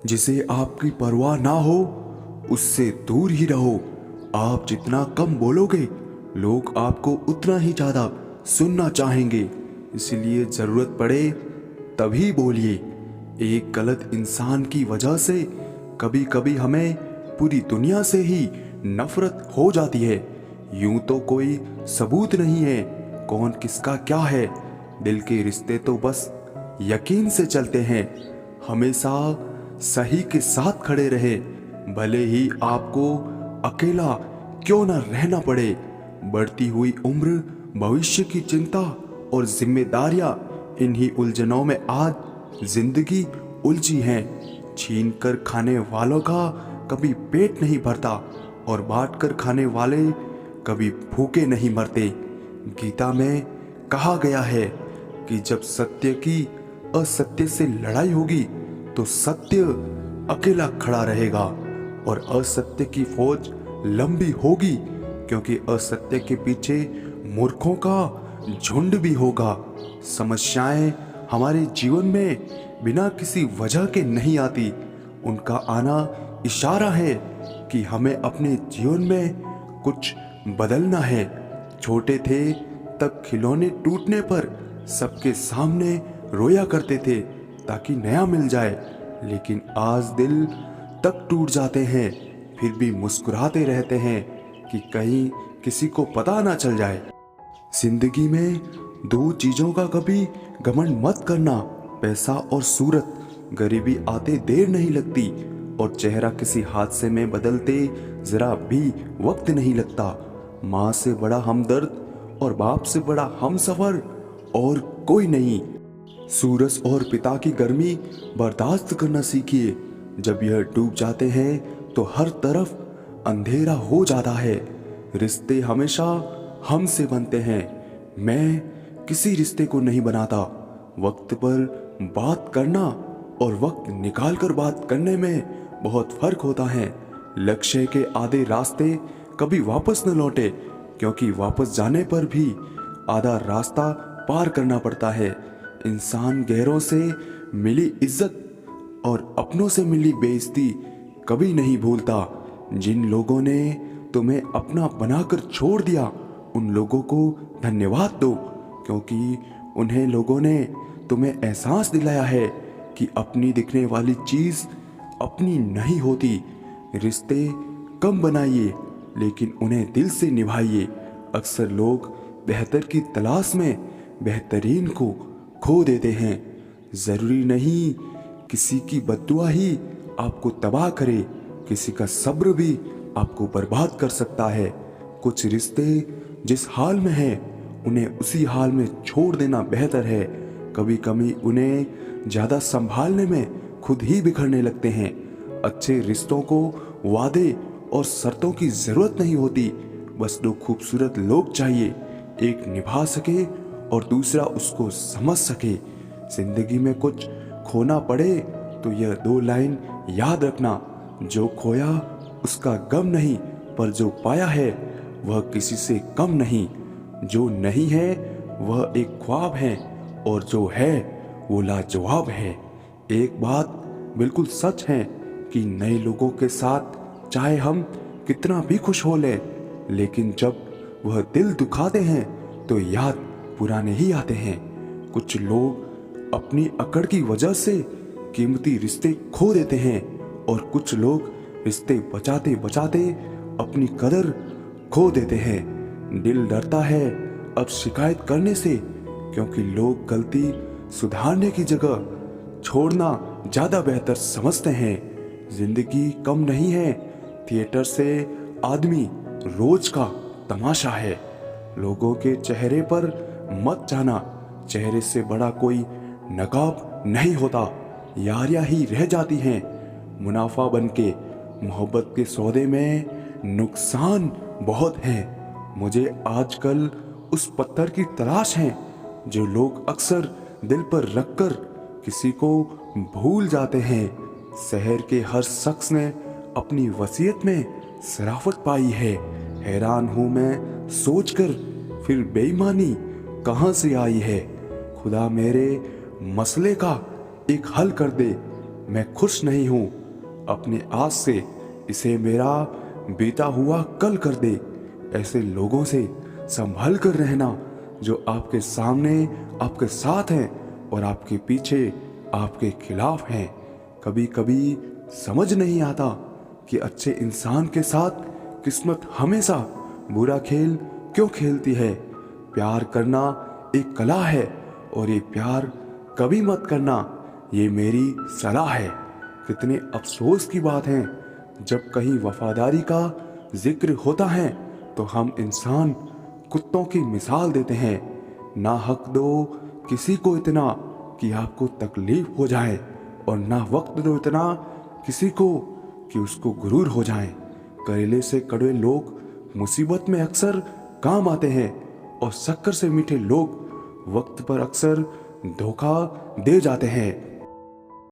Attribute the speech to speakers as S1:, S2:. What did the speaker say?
S1: जिसे आपकी परवाह ना हो उससे दूर ही रहो। आप जितना कम बोलोगे लोग आपको उतना ही ज़्यादा सुनना चाहेंगे, इसलिए ज़रूरत पड़े तभी बोलिए। एक गलत इंसान की वजह से कभी कभी हमें पूरी दुनिया से ही नफरत हो जाती है। यूं तो कोई सबूत नहीं है कौन किसका क्या है। दिल के रिश्ते तो बस यकीन से चलते हैं। हमेशा सही के साथ खड़े रहे, भले ही आपको अकेला क्यों ना रहना पड़े। बढ़ती हुई उम्र, भविष्य की चिंता और जिम्मेदारियां, इन्हीं उलझनों में आज जिंदगी उलझी है। छीन कर खाने वालों का कभी पेट नहीं भरता और बांट कर खाने वाले कभी भूखे नहीं मरते। गीता में कहा गया है कि जब सत्य की असत्य से लड़ाई होगी तो सत्य अकेला खड़ा रहेगा और असत्य की फौज लंबी होगी, क्योंकि असत्य के पीछे मूर्खों का झुंड भी होगा। समस्याएं हमारे जीवन में बिना किसी वजह के नहीं आती, उनका आना इशारा है कि हमें अपने जीवन में कुछ बदलना है। छोटे थे तब खिलौने टूटने पर सबके सामने रोया करते थे ताकि नया मिल जाए, लेकिन आज दिल तक टूट जाते हैं फिर भी मुस्कुराते रहते हैं कि कहीं किसी को पता ना चल जाए। जिंदगी में दो चीजों का कभी घमंड मत करना, पैसा और सूरत। गरीबी आते देर नहीं लगती और चेहरा किसी हादसे में बदलते जरा भी वक्त नहीं लगता। माँ से बड़ा हमदर्द और बाप से बड़ा हमसफर और कोई नहीं। सूरज और पिता की गर्मी बर्दाश्त करना सीखिए। जब यह डूब जाते हैं तो हर तरफ अंधेरा हो जाता है। रिश्ते हमेशा हमसे बनते हैं, मैं किसी रिश्ते को नहीं बनाता। वक्त पर बात करना और वक्त निकाल कर बात करने में बहुत फर्क होता है। लक्ष्य के आधे रास्ते कभी वापस न लौटे, क्योंकि वापस जाने पर भी आधा रास्ता पार करना पड़ता है। इंसान गैरों से मिली इज्जत और अपनों से मिली बेइज्जती कभी नहीं भूलता। जिन लोगों ने तुम्हें अपना बनाकर छोड़ दिया उन लोगों को धन्यवाद दो, क्योंकि उन्हें लोगों ने तुम्हें एहसास दिलाया है कि अपनी दिखने वाली चीज अपनी नहीं होती। रिश्ते कम बनाइए लेकिन उन्हें दिल से निभाइए। अक्सर लोग बेहतर की तलाश में बेहतरीन को खो देते हैं। जरूरी नहीं किसी की बद्दुआ ही आपको तबाह करे, किसी का सब्र भी आपको बर्बाद कर सकता है। कुछ रिश्ते जिस हाल में हैं उन्हें उसी हाल में छोड़ देना बेहतर है। कभी कभी उन्हें ज़्यादा संभालने में खुद ही बिखरने लगते हैं। अच्छे रिश्तों को वादे और शर्तों की ज़रूरत नहीं होती, बस दो खूबसूरत लोग चाहिए, एक निभा सके और दूसरा उसको समझ सके। जिंदगी में कुछ खोना पड़े तो यह दो लाइन याद रखना, जो खोया उसका गम नहीं, पर जो पाया है वह किसी से कम नहीं। जो नहीं है वह एक ख्वाब है और जो है वो लाजवाब है। एक बात बिल्कुल सच है कि नए लोगों के साथ चाहे हम कितना भी खुश हो ले, लेकिन जब वह दिल दुखाते हैं तो याद पुराने ही आते हैं। कुछ लोग अपनी अकड़ की वजह से कीमती रिश्ते खो देते हैं और कुछ लोग रिश्ते बचाते बचाते अपनी कदर खो देते हैं। दिल डरता है अब शिकायत करने से, क्योंकि लोग गलती सुधारने की जगह छोड़ना ज्यादा बेहतर समझते हैं। जिंदगी कम नहीं है, थिएटर से आदमी रोज का तमाशा है। लोगों के चेहरे पर मत जाना, चेहरे से बड़ा कोई नकाब नहीं होता। यारियां ही रह जाती हैं मुनाफा बनके। मोहब्बत के सौदे में नुकसान बहुत है। मुझे आजकल उस पत्थर की तलाश है जो लोग अक्सर दिल पर रखकर किसी को भूल जाते हैं। शहर के हर शख्स ने अपनी वसीयत में शराफत पाई है। हैरान हूं मैं सोचकर फिर बेईमानी कहां से आई है। खुदा मेरे मसले का एक हल कर दे। मैं खुश नहीं हूँ। अपने आज से इसे मेरा बीता हुआ कल कर दे। ऐसे लोगों से संभल कर रहना जो आपके सामने आपके साथ हैं और आपके पीछे आपके खिलाफ हैं। कभी कभी समझ नहीं आता कि अच्छे इंसान के साथ किस्मत हमेशा बुरा खेल क्यों खेलती है। प्यार करना एक कला है और ये प्यार कभी मत करना, ये मेरी सलाह है। कितने अफसोस की बात है, जब कहीं वफादारी का जिक्र होता है तो हम इंसान कुत्तों की मिसाल देते हैं। ना हक दो किसी को इतना कि आपको तकलीफ हो जाए, और ना वक्त दो इतना किसी को कि उसको गुरूर हो जाए। करेले से कड़वे लोग मुसीबत में अक्सर काम आते हैं, और शक्कर से मीठे लोग वक्त पर अक्सर धोखा दे जाते हैं।